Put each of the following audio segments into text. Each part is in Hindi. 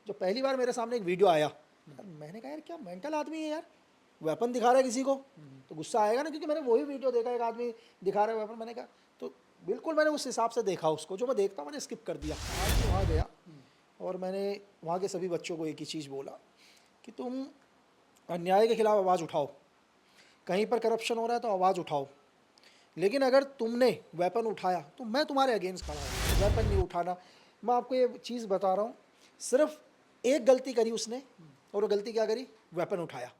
जो पहली बार मेरे सामने एक वीडियो आया, मैंने कहा यार क्या मेंटल आदमी है यार, वेपन दिखा रहा है किसी को, तो गुस्सा आएगा ना, क्योंकि मैंने वही वीडियो देखा, एक आदमी दिखा रहा है वेपन, मैंने कहा तो बिल्कुल मैंने उस हिसाब से देखा उसको, जो मैं देखता हूँ मैंने स्किप कर दिया। आज मैं वहाँ गया और मैंने वहाँ के सभी बच्चों को एक ही चीज़ बोला कि तुम अन्याय के खिलाफ आवाज़ उठाओ, कहीं पर करप्शन हो रहा है तो आवाज़ उठाओ, लेकिन अगर तुमने वेपन उठाया तो मैं तुम्हारे अगेंस्ट खड़ा हूँ। वेपन नहीं उठाना। मैं आपको ये चीज़ बता रहा हूँ, सिर्फ एक गलती करी उसने, और वो गलती क्या करी, वेपन उठाया,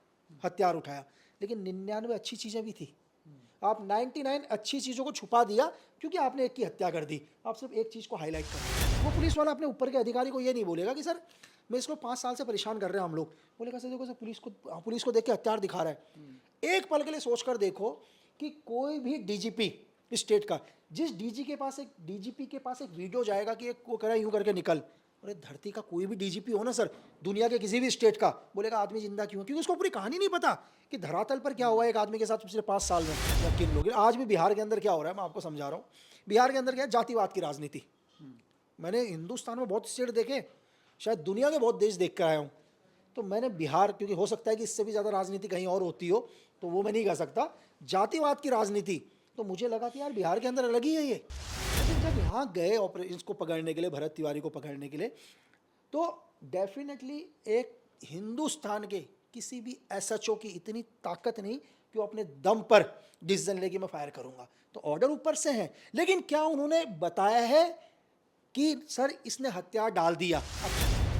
हथियार उठाया, लेकिन 99 अच्छी चीज़ें भी थी। आप 99 अच्छी चीज़ों को छुपा दिया क्योंकि आपने एक की हत्या कर दी, आप सिर्फ एक चीज़ को हाईलाइट कर दिया। वो पुलिस वाला अपने ऊपर के अधिकारी को ये नहीं बोलेगा कि सर मैं इसको 5 साल से परेशान कर रहे हैं हम लोग, बोलेगा सर देखो सर पुलिस को देख के हथियार दिखा रहा है। एक पल के लिए सोच कर देखो कि कोई भी डीजीपी स्टेट का, जिस डीजीपी के पास एक वीडियो जाएगा कि एक वो करा यूँ करके निकल, अरे धरती का कोई भी डीजीपी हो ना सर, दुनिया के किसी भी स्टेट का, बोलेगा आदमी जिंदा क्यों, क्योंकि उसको पूरी कहानी नहीं पता कि धरातल पर क्या हुआ एक आदमी के साथ पिछले 5 साल में या किन लोग। आज भी बिहार के अंदर क्या हो रहा है मैं आपको समझा रहा हूँ। बिहार के अंदर क्या है, जातिवाद की राजनीति। मैंने हिंदुस्तान में बहुत स्टेट देखे, शायद दुनिया के बहुत देश देख कर आया हूँ, तो मैंने बिहार, क्योंकि हो सकता है कि इससे भी ज़्यादा राजनीति कहीं और होती हो, तो वो मैं नहीं कह सकता, जातिवाद की राजनीति, तो मुझे लगा कि यार बिहार के अंदर अलग ही है ये। लेकिन जब यहाँ गए ऑपरेशन को पकड़ने के लिए, भरत तिवारी को पकड़ने के लिए, तो डेफिनेटली एक हिंदुस्तान के किसी भी एसएचओ की इतनी ताकत नहीं कि वो अपने दम पर डिसीजन लेके मैं फायर करूंगा, तो ऑर्डर ऊपर से है, लेकिन क्या उन्होंने बताया है कि सर इसने हथियार डाल दिया।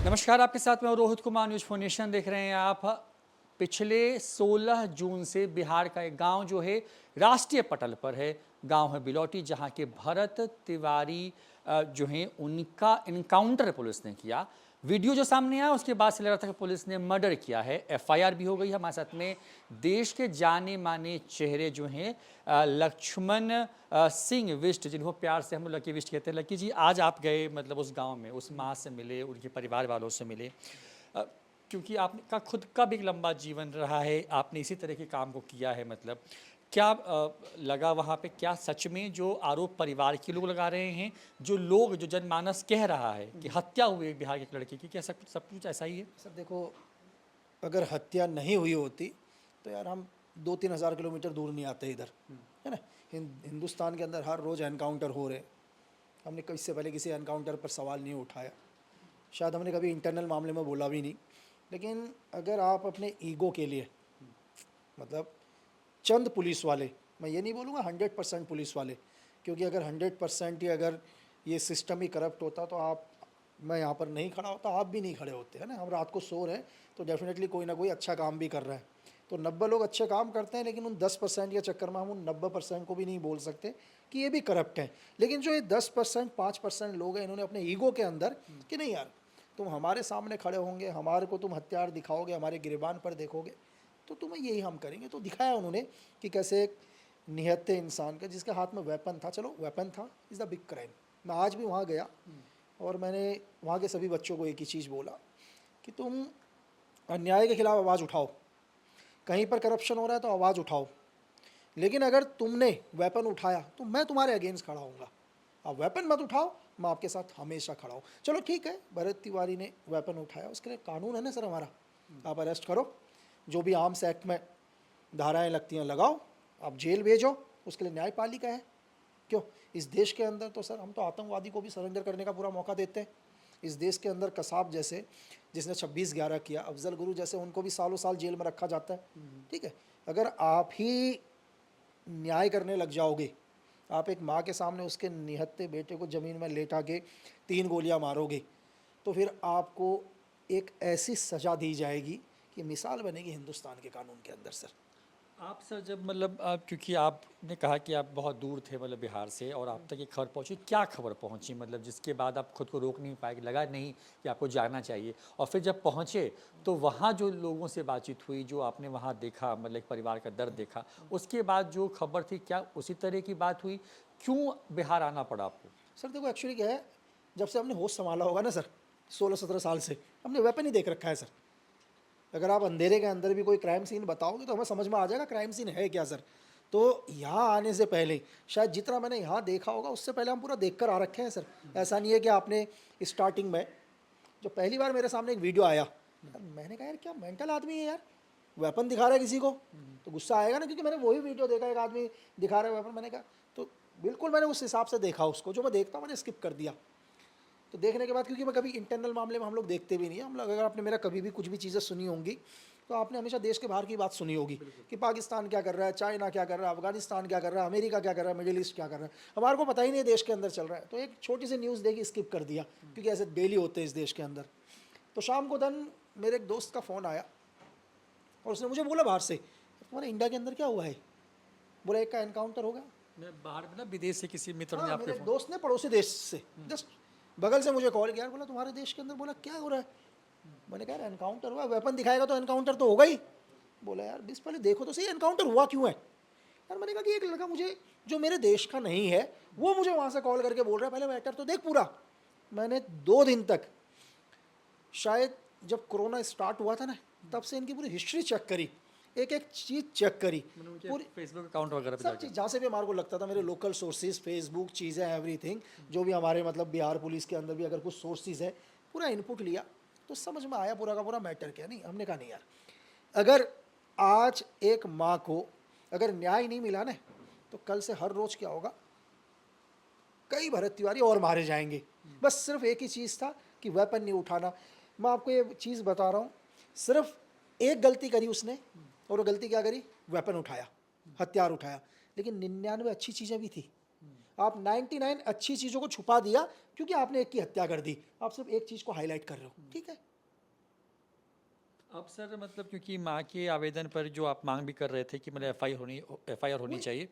नमस्कार, आपके साथ मैं रोहित कुमार, न्यूज फोनेशन देख रहे हैं आप। पिछले 16 जून से बिहार का एक गांव जो है राष्ट्रीय पटल पर है, गांव है बिलौटी, जहां के भरत तिवारी जो हैं उनका इनकाउंटर पुलिस ने किया। वीडियो जो सामने आया उसके बाद से लग रहा था कि पुलिस ने मर्डर किया है। एफआईआर भी हो गई है। हमारे साथ में देश के जाने माने चेहरे जो हैं लक्ष्मण सिंह विष्ट, जिनको प्यार से हम लोग लकी विष्ट कहते हैं। लकी जी, आज आप गए मतलब उस गांव में, उस माँ से मिले, उनके परिवार वालों से मिले, क्योंकि आपका खुद का भी एक लंबा जीवन रहा है, आपने इसी तरह के काम को किया है, मतलब क्या लगा वहाँ पे? क्या सच में जो आरोप परिवार के लोग लगा रहे हैं, जो लोग, जो जनमानस कह रहा है कि हत्या हुई एक बिहार के एक लड़के की, क्या सब कुछ ऐसा ही है? सर देखो, अगर हत्या नहीं हुई होती तो यार हम 2-3 हज़ार किलोमीटर दूर नहीं आते इधर, है ना। हिंदुस्तान के अंदर हर रोज़ एनकाउंटर हो रहे, हमने इससे पहले किसी एनकाउंटर पर सवाल नहीं उठाया, शायद हमने कभी इंटरनल मामले में बोला भी नहीं। लेकिन अगर आप अपने ईगो के लिए, मतलब चंद पुलिस वाले, मैं ये नहीं बोलूँगा 100% पुलिस वाले, क्योंकि अगर 100% ही अगर ये सिस्टम ही करप्ट होता तो आप, मैं यहाँ पर नहीं खड़ा होता, आप भी नहीं खड़े होते, है ना। हम रात को सो रहे हैं तो डेफिनेटली कोई ना कोई अच्छा काम भी कर रहा है, तो 90 लोग अच्छे काम करते हैं, लेकिन उन 10% के चक्कर में हम उन 90% को भी नहीं बोल सकते कि ये भी करप्ट हैं। लेकिन जो ये 10%, 5% लोग हैं, इन्होंने अपने ईगो के अंदर कि नहीं यार तुम हमारे सामने खड़े होंगे, हमारे को तुम हथियार दिखाओगे, हमारे गिरबान पर देखोगे, तो तुम्हें यही हम करेंगे। तो दिखाया उन्होंने कि कैसे एक निहत्थे इंसान का जिसके हाथ में वेपन था, चलो वेपन था, इज़ द बिग क्राइम। मैं आज भी वहाँ गया और मैंने वहाँ के सभी बच्चों को एक ही चीज़ बोला कि तुम अन्याय के खिलाफ आवाज़ उठाओ, कहीं पर करप्शन हो रहा है तो आवाज़ उठाओ, लेकिन अगर तुमने वेपन उठाया तो मैं तुम्हारे अगेंस्ट खड़ा होऊंगा। आप वेपन मत उठाओ, मैं आपके साथ हमेशा खड़ा हूँ। चलो ठीक है, भरत तिवारी ने वेपन उठाया, उसके लिए कानून है ना सर हमारा, आप अरेस्ट करो, जो भी आर्म्स एक्ट में धाराएं लगती हैं लगाओ, आप जेल भेजो, उसके लिए न्यायपालिका है। क्यों, इस देश के अंदर तो सर हम तो आतंकवादी को भी सरेंडर करने का पूरा मौका देते हैं। इस देश के अंदर कसाब जैसे, जिसने 26/11 किया, अफजल गुरु जैसे, उनको भी सालों साल जेल में रखा जाता है। ठीक है, अगर आप ही न्याय करने लग जाओगे, आप एक माँ के सामने उसके निहत्थे बेटे को ज़मीन में लेटा के 3 गोलियां मारोगे, तो फिर आपको एक ऐसी सज़ा दी जाएगी कि मिसाल बनेगी हिंदुस्तान के कानून के अंदर सर। आप सर जब मतलब क्योंकि आपने कहा कि आप बहुत दूर थे मतलब बिहार से, और आप तक ये खबर पहुंची, क्या खबर पहुंची मतलब जिसके बाद आप खुद को रोक नहीं पाए, लगा नहीं कि आपको जाना चाहिए, और फिर जब पहुंचे तो वहाँ जो लोगों से बातचीत हुई, जो आपने वहाँ देखा, मतलब एक परिवार का दर्द देखा, उसके बाद जो खबर थी, क्या उसी तरह की बात हुई? क्यों बिहार आना पड़ा आपको? सर देखो एक्चुअली क्या है, जब से हमने होश संभाला होगा ना सर, 16-17 साल से हमने वेपन ही देख रखा है सर। अगर आप अंधेरे के अंदर भी कोई क्राइम सीन बताओगे तो हमें समझ में आ जाएगा क्राइम सीन है क्या सर। तो यहाँ आने से पहले शायद जितना मैंने यहाँ देखा होगा उससे पहले हम पूरा देख कर आ रखे हैं सर। ऐसा नहीं है कि आपने स्टार्टिंग में जो पहली बार मेरे सामने एक वीडियो आया, यार मैंने कहा यार क्या मेंटल आदमी है यार, वेपन दिखा रहा है किसी को, तो गुस्सा आएगा ना, क्योंकि मैंने वही वीडियो देखा, एक आदमी दिखा रहा है वेपन, मैंने कहा तो बिल्कुल मैंने उस हिसाब से देखा उसको, जो मैं देखता हूँ मैंने स्किप कर दिया। तो देखने के बाद, क्योंकि मैं कभी इंटरनल मामले में हम लोग देखते भी नहीं है, हम लोग, अगर आपने मेरा कभी भी कुछ भी चीज़ें सुनी होंगी तो आपने हमेशा देश के बाहर की बात सुनी होगी कि पाकिस्तान क्या कर रहा है, चाइना क्या कर रहा है, अफगानिस्तान क्या कर रहा है, अमेरिका क्या कर रहा है, मिडिल ईस्ट क्या कर रहा है, हमारे को पता ही नहीं है देश के अंदर चल रहा है। तो एक छोटी सी न्यूज़ देखी, स्किप कर दिया, क्योंकि ऐसे डेली होते हैं इस देश के अंदर। तो शाम को दिन मेरे एक दोस्त का फ़ोन आया और उसने मुझे बोला बाहर से, तुम्हारे इंडिया के अंदर क्या हुआ है? बोला एक का एनकाउंटर हो गया। मैं बाहर में ना विदेश से किसी मित्र ने हाँ, आपके मेरे फोन दोस्त ने पड़ोसी देश से जस्ट बगल से मुझे कॉल किया, यार बोला तुम्हारे देश के अंदर, बोला क्या हो रहा है? मैंने कहा यार एनकाउंटर हुआ, वेपन दिखाएगा तो एनकाउंटर तो होगा ही। बोला यार बीस पहले देखो तो सही एनकाउंटर हुआ क्यों है। यार मैंने कहा कि एक लड़का मुझे जो मेरे देश का नहीं है वो मुझे वहाँ से कॉल करके बोल रहा है, पहले मैटर तो देख पूरा। मैंने 2 दिन तक, शायद जब कोरोना स्टार्ट हुआ था ना, तब से इनकी पूरी हिस्ट्री चेक करी, एक एक चीज़ चेक करी, पूरी फेसबुक अकाउंट वगैरह पे सब जाके। चीज़ जहाँ से भी हमारे को लगता था, मेरे लोकल सोर्सेज, फेसबुक, चीज़ें, एवरीथिंग, जो भी हमारे मतलब बिहार पुलिस के अंदर भी अगर कुछ सोर्सेज है, पूरा इनपुट लिया तो समझ में आया पूरा का पूरा मैटर क्या। नहीं, हमने कहा नहीं यार, अगर आज एक माँ को अगर न्याय नहीं मिला ना, तो कल से हर रोज़ क्या होगा, कई भरत तिवारी और मारे जाएंगे। बस सिर्फ एक ही चीज़ था कि वेपन नहीं उठाना। मैं आपको ये चीज़ बता रहा हूँ, सिर्फ एक गलती करी उसने, और वो गलती क्या करी, वेपन उठाया, हथियार उठाया। लेकिन 99 अच्छी चीज़ें भी थी। आप 99 अच्छी चीज़ों को छुपा दिया क्योंकि आपने एक की हत्या कर दी, आप सिर्फ एक चीज़ को हाईलाइट कर रहे हो, ठीक है। अब सर मतलब क्योंकि माँ के आवेदन पर जो आप मांग भी कर रहे थे कि मतलब एफआईआर होनी चाहिए,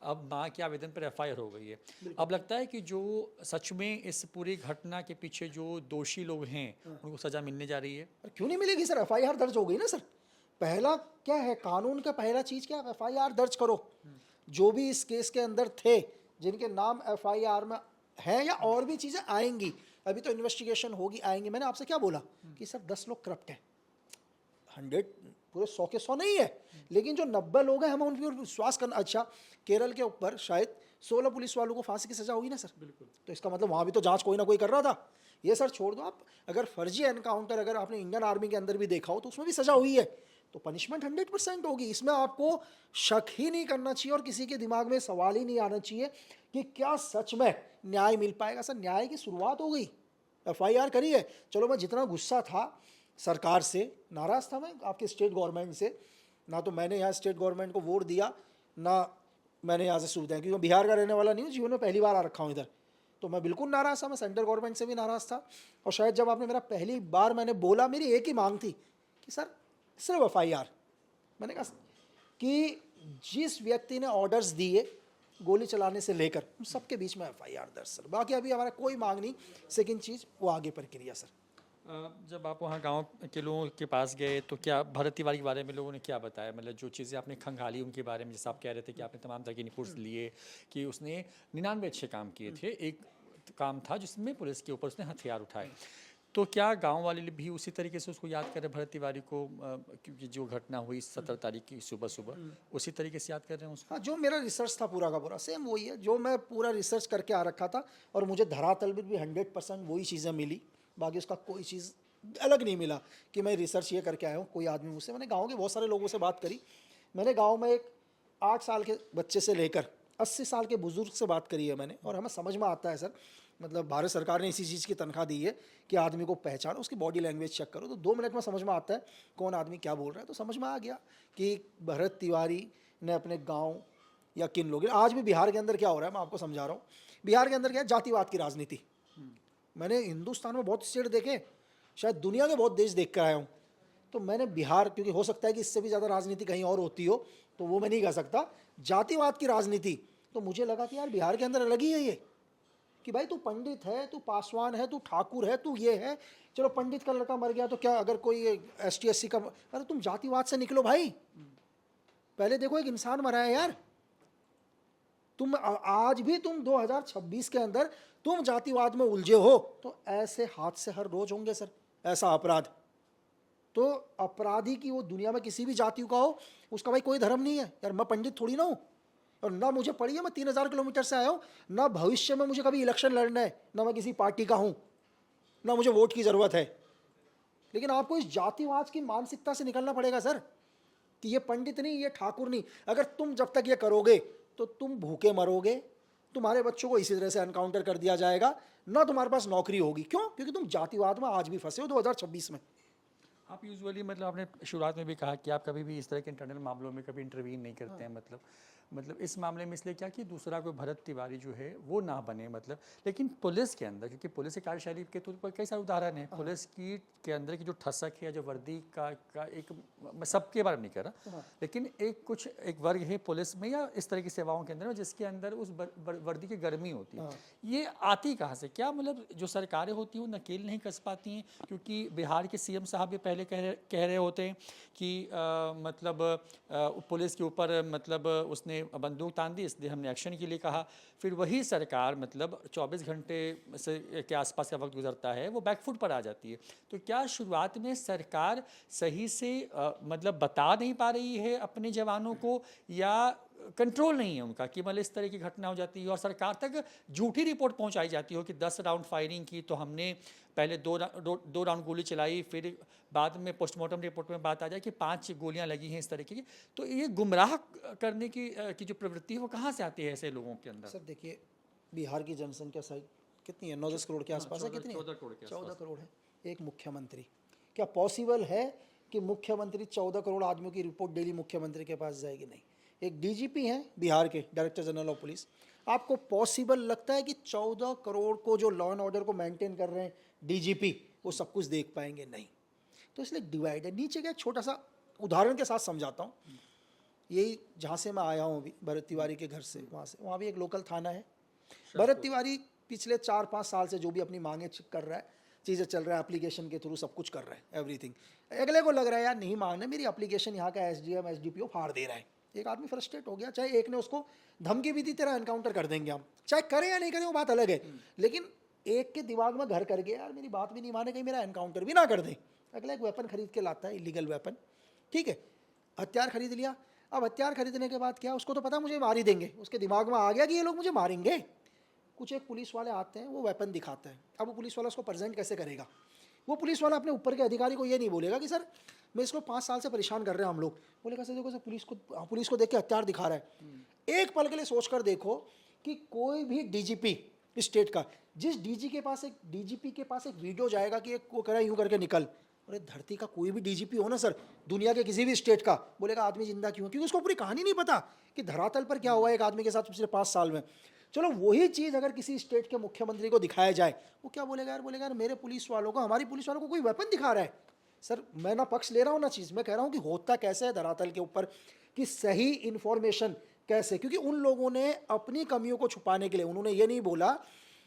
अब माँ के आवेदन पर एफआईआर हो गई है। अब लगता है कि जो सच में इस पूरी घटना के पीछे जो दोषी लोग हैं उनको सज़ा मिलने जा रही है। और क्यों नहीं मिलेगी सर, एफआईआर दर्ज हो गई ना सर। पहला क्या है, कानून का पहला चीज़ क्या है, एफआईआर दर्ज करो। जो भी इस केस के अंदर थे, जिनके नाम एफआईआर में हैं, या और भी चीज़ें आएंगी, अभी तो इन्वेस्टिगेशन होगी, आएंगी। मैंने आपसे क्या बोला कि सर 10 लोग करप्ट हैं, 100 पूरे 100 के 100 नहीं है, लेकिन जो 90 लोग हैं हमें उन पर विश्वास करना। अच्छा, केरल के ऊपर शायद 16 पुलिस वालों को फांसी की सजा होगी ना सर, बिल्कुल। तो इसका मतलब वहाँ भी तो जांच कोई ना कोई कर रहा था। ये सर छोड़ दो आप, अगर फर्जी एनकाउंटर अगर आपने इंडियन आर्मी के अंदर भी देखा हो तो उसमें भी सजा हुई है, तो पनिशमेंट 100% होगी। इसमें आपको शक ही नहीं करना चाहिए और किसी के दिमाग में सवाल ही नहीं आना चाहिए कि क्या सच में न्याय मिल पाएगा। सर न्याय की शुरुआत हो गई, एफआईआर करी है। चलो, मैं जितना गुस्सा था सरकार से, नाराज़ था मैं आपके स्टेट गवर्नमेंट से, ना तो मैंने यहाँ स्टेट गवर्नमेंट को वोट दिया, ना मैंने यहाँ से सुविधाएं, क्योंकि मैं बिहार का रहने वाला नहीं हूँ, जीवन में पहली बार आ रखा हूँ इधर, तो मैं बिल्कुल नाराज़ था। मैं सेंट्रल गवर्नमेंट से भी नाराज़ था। और शायद जब आपने मेरा पहली बार मैंने बोला, मेरी एक ही मांग थी कि सर सिर्फ एफआईआर। मैंने कहा कि जिस व्यक्ति ने ऑर्डर्स दिए गोली चलाने से लेकर, उन सबके बीच में एफआईआर दर्ज सर। बाकी अभी हमारा कोई मांग नहीं। सेकंड चीज़, वो आगे प्रक्रिया सर। जब आप वहाँ गांव के लोगों के पास गए तो क्या भरत तिवारी के बारे में लोगों ने क्या बताया, मतलब जो चीज़ें आपने खंगाली उनके बारे में, जैसे आप कह रहे थे कि आपने तमाम तरह के इनपुट्स लिए कि उसने 99 अच्छे काम किए थे, एक काम था जिसमें पुलिस के ऊपर उसने हथियार उठाए, तो क्या गांव वाले भी उसी तरीके से उसको याद कर रहे भरत तिवारी को, क्योंकि जो घटना हुई 17 तारीख की सुबह सुबह, उसी तरीके से याद कर रहे हैं उसको? हाँ, जो मेरा रिसर्च था पूरा का पूरा सेम वही है, जो मैं पूरा रिसर्च करके आ रखा था, और मुझे धरातल भी 100% वही चीज़ें मिली। बाकी उसका कोई चीज़ अलग नहीं मिला कि मैं रिसर्च ये करके आया हूँ। कोई आदमी मुझसे, मैंने गांव के बहुत सारे लोगों से बात करी, मैंने गांव में एक 8 साल के बच्चे से लेकर 80 साल के बुजुर्ग से बात करी है मैंने, और हमें समझ में आता है सर, मतलब भारत सरकार ने इसी चीज़ की तनख्वाह दी है कि आदमी को पहचानो, उसकी बॉडी लैंग्वेज चेक करो, तो 2 मिनट में समझ में आता है कौन आदमी क्या बोल रहा है। तो समझ में आ गया कि भरत तिवारी ने अपने गाँव या किन लोग, आज भी बिहार के अंदर क्या हो रहा है मैं आपको समझा रहा हूँ। बिहार के अंदर क्या है, जातिवाद की राजनीति। मैंने हिंदुस्तान में बहुत स्टेट देखे, शायद दुनिया के बहुत देश देख कर आया हूँ, तो मैंने बिहार, क्योंकि हो सकता है कि इससे भी ज़्यादा राजनीति कहीं और होती हो, तो वो मैं नहीं कह सकता, जातिवाद की राजनीति। तो मुझे लगा कि यार बिहार के अंदर अलग ही है ये, कि भाई तू पंडित है, तू पासवान है, तू ठाकुर है, तू ये है, चलो पंडित का लड़का मर गया तो क्या, अगर कोई ST SC का, अरे तुम जातिवाद से निकलो भाई, पहले देखो एक इंसान मरा है यार। तुम आज भी तुम 2026 के अंदर तुम जातिवाद में उलझे हो, तो ऐसे हादसे हर रोज होंगे सर, ऐसा अपराध। तो अपराधी की वो दुनिया में किसी भी जाति का हो, उसका भाई कोई धर्म नहीं है यार। मैं पंडित थोड़ी ना हूँ, और ना मुझे पड़ी है, मैं 3000 किलोमीटर से आया हूँ, ना भविष्य में मुझे कभी इलेक्शन लड़ना है, ना मैं किसी पार्टी का हूँ, ना मुझे वोट की ज़रूरत है। लेकिन आपको इस जातिवाद की मानसिकता से निकलना पड़ेगा सर, कि ये पंडित नहीं, ये ठाकुर नहीं। अगर तुम जब तक ये करोगे तो तुम भूखे मरोगे, तुम्हारे बच्चों को इसी तरह से एनकाउंटर कर दिया जाएगा, ना तुम्हारे पास नौकरी होगी। क्यों? क्योंकि तुम जातिवाद में आज भी फंसे हो 2026 में। आप यूजुअली मतलब आपने शुरुआत में भी कहा कि आप कभी भी इस तरह के इंटरनल मामलों में कभी इंटरवीन नहीं करते हैं, मतलब इस मामले में इसलिए क्या कि दूसरा कोई भरत तिवारी जो है वो ना बने, मतलब। लेकिन पुलिस के अंदर, क्योंकि पुलिस की कार्यशैली के तौर पर कई सारे उदाहरण हैं, पुलिस की के अंदर की जो ठसक है, जो वर्दी का एक, मैं सबके बारे में नहीं कह रहा, लेकिन एक वर्ग है पुलिस में या इस तरह की सेवाओं के अंदर जिसके अंदर उस वर्दी की गर्मी होती है। ये आती कहाँ से? क्या मतलब जो सरकारें होती हैं वो नकेल नहीं कस पाती हैं? क्योंकि बिहार के सीएम साहब ये पहले कह रहे होते हैं कि पुलिस के ऊपर मतलब उसने बंदूक तान दी, इसलिए हमने एक्शन के लिए कहा। फिर वही सरकार मतलब 24 घंटे से के आसपास का वक्त गुजरता है, वो बैकफुट पर आ जाती है। तो क्या शुरुआत में सरकार सही से मतलब बता नहीं पा रही है अपने जवानों को, या कंट्रोल नहीं है उनका कि मतलब इस तरह की घटना हो जाती है और सरकार तक झूठी रिपोर्ट पहुंचाई जाती हो कि 10 राउंड फायरिंग की तो हमने पहले दो राउंड गोली चलाई, फिर बाद में पोस्टमार्टम रिपोर्ट में बात आ जाए कि 5 गोलियां लगी हैं, इस तरीके की। तो ये गुमराह करने की जो प्रवृत्ति है वो कहाँ से आती है ऐसे लोगों के अंदर? सर देखिए, बिहार की जनसंख्या शायद कितनी है, 9-10 करोड़ के आसपास है। कितनी? 14 करोड़ के आसपास। 14 करोड़ है। एक मुख्यमंत्री, क्या पॉसिबल है कि मुख्यमंत्री 14 करोड़ आदमियों की रिपोर्ट डेली मुख्यमंत्री के पास जाएगी? नहीं। एक डीजीपी हैं बिहार के, डायरेक्टर जनरल ऑफ पुलिस, आपको पॉसिबल लगता है कि 14 करोड़ को जो लॉ एंड ऑर्डर को मेंटेन कर रहे हैं डीजीपी, वो सब कुछ देख पाएंगे? नहीं। तो इसलिए डिवाइड है। नीचे का एक छोटा सा उदाहरण के साथ समझाता हूँ। यही जहाँ से मैं आया हूँ अभी, भरत तिवारी के घर से, वहाँ भी एक लोकल थाना है। भरत तिवारी पिछले 4-5 साल से जो भी अपनी मांगे कर रहा है, चीज़ें चल रहा है, एप्लीकेशन के थ्रू सब कुछ कर रहा है, एवरीथिंग। अगले को लग रहा है यार नहीं मांगना, मेरी एप्लीकेशन यहाँ का एसडीएम एसडीपीओ फाड़ दे रहा है। एक आदमी फ्रस्ट्रेट हो गया, चाहे एक ने उसको धमकी भी दी तेरा एनकाउंटर कर देंगे हम, चाहे करें या नहीं करें वो बात अलग है, लेकिन एक के दिमाग में घर कर गया यार मेरी बात भी नहीं माने, कहीं मेरा एनकाउंटर भी ना कर दे। अगला एक वेपन खरीद के लाता है, इलीगल वेपन, ठीक है, हथियार खरीद लिया। अब हथियार खरीदने के बाद क्या, उसको तो पता मुझे मार ही देंगे, उसके दिमाग में आ गया कि ये लोग मुझे मारेंगे। कुछ एक पुलिस वाले आते हैं, वो वेपन दिखाते हैं। अब वो पुलिस वाला उसको प्रेजेंट कैसे करेगा? वो पुलिस वाला अपने ऊपर के अधिकारी को ये नहीं बोलेगा कि सर मैं इसको 5 साल से परेशान कर रहे हैं हम लोग, बोलेगा सर देखो सर पुलिस को देख के हथियार दिखा रहा है। एक पल के लिए सोच कर देखो कि कोई भी डीजीपी स्टेट का, जिस डीजीपी के पास एक वीडियो जाएगा कि वो कह रहा है यूँ करके निकल, अरे धरती का कोई भी डीजीपी हो ना सर, दुनिया के किसी भी स्टेट का, बोलेगा आदमी जिंदा क्यों है? क्योंकि उसको पूरी कहानी नहीं पता कि धरातल पर क्या हुआ एक आदमी के साथ पिछले 5 साल में। चलो वही चीज़ अगर किसी स्टेट के मुख्यमंत्री को दिखाया जाए, वो क्या बोलेगा यार, बोलेगा यार मेरे पुलिस वालों को, हमारी पुलिस वालों को कोई वेपन दिखा रहा है। सर मैं ना पक्ष ले रहा हूँ ना चीज़, मैं कह रहा हूँ कि होता कैसे है धरातल के ऊपर, कि सही इन्फॉर्मेशन कैसे, क्योंकि उन लोगों ने अपनी कमियों को छुपाने के लिए, उन्होंने ये नहीं बोला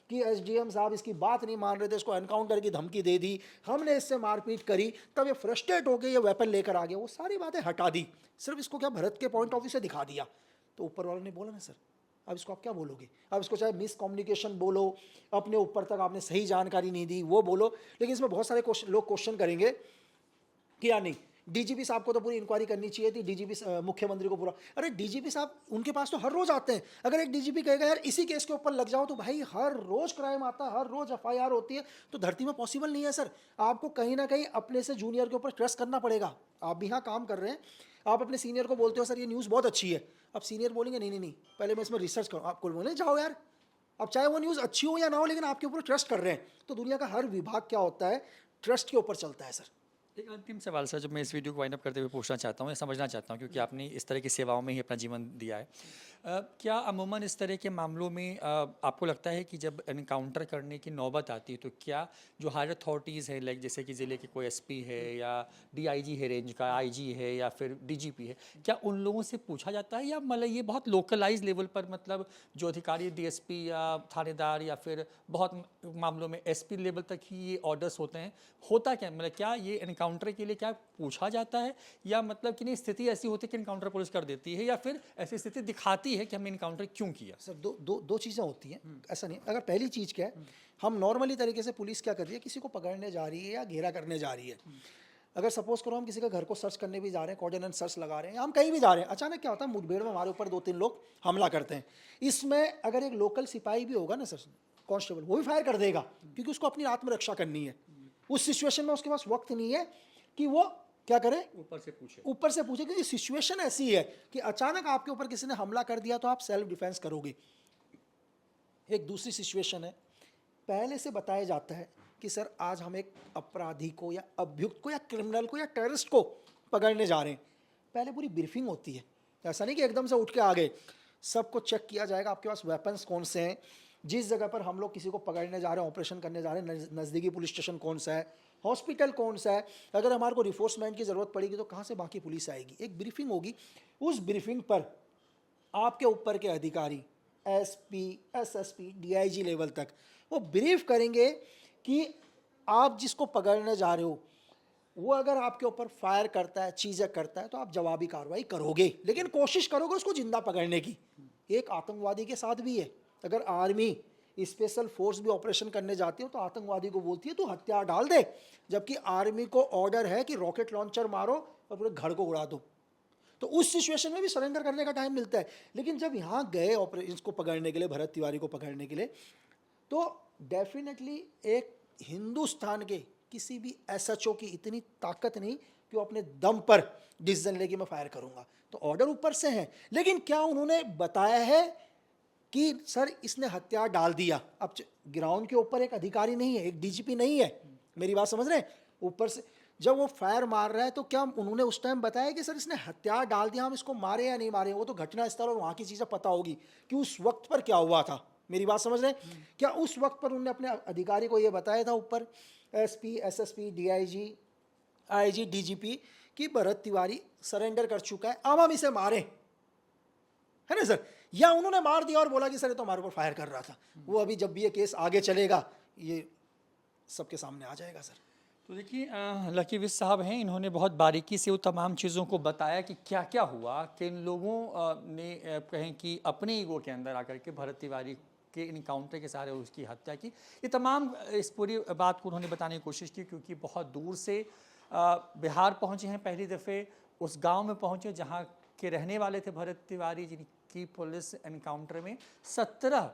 कि एसडीएम साहब इसकी बात नहीं मान रहे थे, इसको एनकाउंटर की धमकी दे दी, हमने इससे मारपीट करी, तब ये फ्रस्ट्रेट होकर ये वेपन लेकर आ गया, वो सारी बातें हटा दी, सिर्फ इसको क्या भरत के पॉइंट ऑफ व्यू से दिखा दिया। तो ऊपर वालों ने बोला ना सर, अब इसको आप क्या बोलोगे? अब इसको चाहे मिस कम्युनिकेशन बोलो, अपने ऊपर तक आपने सही जानकारी नहीं दी वो बोलो, लेकिन इसमें बहुत सारे लोग क्वेश्चन करेंगे कि या नहीं डीजीपी साहब को तो पूरी इंक्वायरी करनी चाहिए थी, डीजीपी मुख्यमंत्री को पूरा। अरे डीजीपी साहब उनके पास तो हर रोज आते हैं, अगर एक डीजीपी कहेगा यार इसी केस के ऊपर लग जाओ, तो भाई हर रोज क्राइम आता है, हर रोज एफआईआर होती है, तो धरती में पॉसिबल नहीं है सर। आपको कहीं ना कहीं अपने से जूनियर के ऊपर ट्रस्ट करना पड़ेगा। आप भी यहाँ काम कर रहे हैं, आप अपने सीनियर को बोलते हो सर ये न्यूज़ बहुत अच्छी है, अब सीनियर बोलेंगे नहीं नहीं नहीं पहले मैं इसमें रिसर्च करूँ, आपको बोले जाओ यार, अब चाहे वो न्यूज़ अच्छी हो या ना हो, लेकिन आपके ऊपर ट्रस्ट कर रहे हैं। तो दुनिया का हर विभाग क्या होता है, ट्रस्ट के ऊपर चलता है सर। एक अंतिम सवाल सर, जो मैं इस वीडियो को वाइंड अप करते हुए पूछना चाहता हूँ या समझना चाहता हूँ, क्योंकि आपने इस तरह की सेवाओं में ही अपना जीवन दिया है, क्या अमूमन इस तरह के मामलों में आपको लगता है कि जब एनकाउंटर करने की नौबत आती है तो क्या जो हायर अथॉरिटीज़ है, लाइक जैसे कि ज़िले के कोई एसपी है या डीआईजी है रेंज का, आईजी है या फिर डीजीपी है, क्या उन लोगों से पूछा जाता है, या मतलब ये बहुत लोकलाइज लेवल पर, मतलब जो अधिकारी डीएसपी या थानेदार या फिर बहुत मामलों में एसपी लेवल तक ही ये ऑर्डर्स होते हैं? होता क्या, मतलब क्या ये एनकाउंटर के लिए क्या पूछा जाता है, या मतलब कि नहीं स्थिति ऐसी होती है कि एनकाउंटर पुलिस कर देती है, या फिर ऐसी स्थिति दिखाती है कि हमने इनकाउंटर क्यों किया? सर दो चीज़ें होती हैं, ऐसा नहीं। अगर पहली चीज़ क्या है, हम नॉर्मली तरीके से पुलिस क्या कर रही है, किसी को पकड़ने जा रही है या घेरा करने जा रही है। अगर सपोज करो हम किसी का घर को सर्च करने भी जा रहे हैं, कॉर्डिनेट सर्च लगा रहे हैं, हम कहीं भी जा रहे हैं, अचानक क्या होता है मुठभेड़ में हमारे ऊपर 2-3 लोग हमला करते हैं। इसमें अगर एक लोकल सिपाही भी होगा ना सर, कांस्टेबल, वो भी फायर कर देगा क्योंकि उसको अपनी आत्मरक्षा करनी है। उस सिचुएशन में उसके पास वक्त नहीं है कि वो क्या करे, ऊपर से पूछे क्योंकि सिचुएशन ऐसी है कि अचानक आपके ऊपर किसी ने हमला कर दिया तो आप सेल्फ डिफेंस करोगे। एक दूसरी सिचुएशन है, पहले से बताया जाता है कि सर आज हम एक अपराधी को या अभियुक्त को या क्रिमिनल को या टेररिस्ट को पकड़ने जा रहे हैं। पहले पूरी ब्रीफिंग होती है, ऐसा नहीं कि एकदम से उठ के आ गए। सबको चेक किया जाएगा, आपके पास वेपन्स कौन से हैं, जिस जगह पर हम लोग किसी को पकड़ने जा रहे हैं, ऑपरेशन करने जा रहे हैं, नज़दीकी पुलिस स्टेशन कौन सा है, हॉस्पिटल कौन सा है, अगर हमारे को रिफोर्समेंट की ज़रूरत पड़ेगी तो कहाँ से बाकी पुलिस आएगी। एक ब्रीफिंग होगी, उस ब्रीफिंग पर आपके ऊपर के अधिकारी एसपी, एसएसपी, डीआईजी लेवल तक वो ब्रीफ करेंगे कि आप जिसको पकड़ने जा रहे हो वो अगर आपके ऊपर फायर करता है, चीज़ें करता है तो आप जवाबी कार्रवाई करोगे, लेकिन कोशिश करोगे उसको जिंदा पकड़ने की। एक आतंकवादी के साथ भी है, अगर आर्मी स्पेशल फोर्स भी ऑपरेशन करने जाती हो तो आतंकवादी को बोलती है तू हथियार डाल दे, जबकि आर्मी को ऑर्डर है कि रॉकेट लॉन्चर मारो और पूरे घर को उड़ा दो। तो उस सिचुएशन में भी सरेंडर करने का टाइम मिलता है। लेकिन जब यहाँ गए ऑपरेशन को पकड़ने के लिए, भरत तिवारी को पकड़ने के लिए, तो डेफिनेटली एक हिंदुस्तान के किसी भी एसएचओ की इतनी ताकत नहीं कि वो अपने दम पर डिसीजन लेके मैं फायर करूंगा। तो ऑर्डर ऊपर से है, लेकिन क्या उन्होंने बताया है कि सर इसने हथियार डाल दिया? अब ग्राउंड के ऊपर एक अधिकारी नहीं है, एक डीजीपी नहीं है, मेरी बात समझ रहे हैं? ऊपर से जब वो फायर मार रहा है तो क्या उन्होंने उस टाइम बताया कि सर इसने हथियार डाल दिया, हम इसको मारे या नहीं मारे? वो तो घटना स्थल और वहाँ की चीज़ें पता होगी कि उस वक्त पर क्या हुआ था। मेरी बात समझ रहे हैं? क्या उस वक्त पर उन्होंने अपने अधिकारी को ये बताया था ऊपर SP, SSP, DIG, IG, DGP कि भरत तिवारी सरेंडर कर चुका है, अब हम इसे मारें, है ना सर? या उन्होंने मार दिया और बोला कि सर ये तो हमारे ऊपर फायर कर रहा था? वो अभी जब भी ये केस आगे चलेगा ये सबके सामने आ जाएगा सर। तो देखिए लकी विश साहब हैं, इन्होंने बहुत बारीकी से वो तमाम चीज़ों को बताया कि क्या क्या हुआ, कि इन लोगों ने कहें कि अपने ईगो के अंदर आकर के भरत तिवारी के इनकाउंटर के सहारे उसकी हत्या की। ये तमाम इस पूरी बात को उन्होंने बताने की कोशिश की, क्योंकि बहुत दूर से बिहार पहुँचे हैं, पहली दफ़े उस गाँव में पहुँचे जहाँ के रहने वाले थे भरत तिवारी, जिनकी पुलिस एनकाउंटर में 17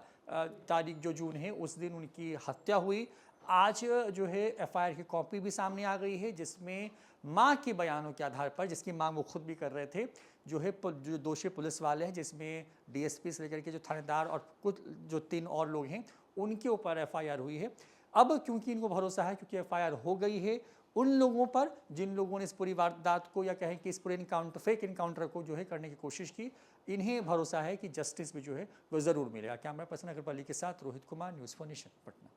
तारीख जो जून है उस दिन उनकी हत्या हुई। आज जो है एफआईआर की कॉपी भी सामने आ गई है, जिसमें मां के बयानों के आधार पर, जिसकी मांग वो खुद भी कर रहे थे, जो है जो दोषी पुलिस वाले हैं, जिसमें डीएसपी से लेकर के जो थानेदार और कुछ जो 3 और लोग हैं, उनके ऊपर एफआईआर हुई है। अब क्योंकि इनको भरोसा है, क्योंकि एफआईआर हो गई है उन लोगों पर जिन लोगों ने इस पूरी वारदात को, या कहें कि इस पूरे इनकाउंटर, फेक इनकाउंटर को जो है करने की कोशिश की, इन्हें भरोसा है कि जस्टिस भी जो है वो ज़रूर मिलेगा। कैमरा पर्सन अग्रपाली के साथ रोहित कुमार, न्यूज़ 4 नेशन, पटना।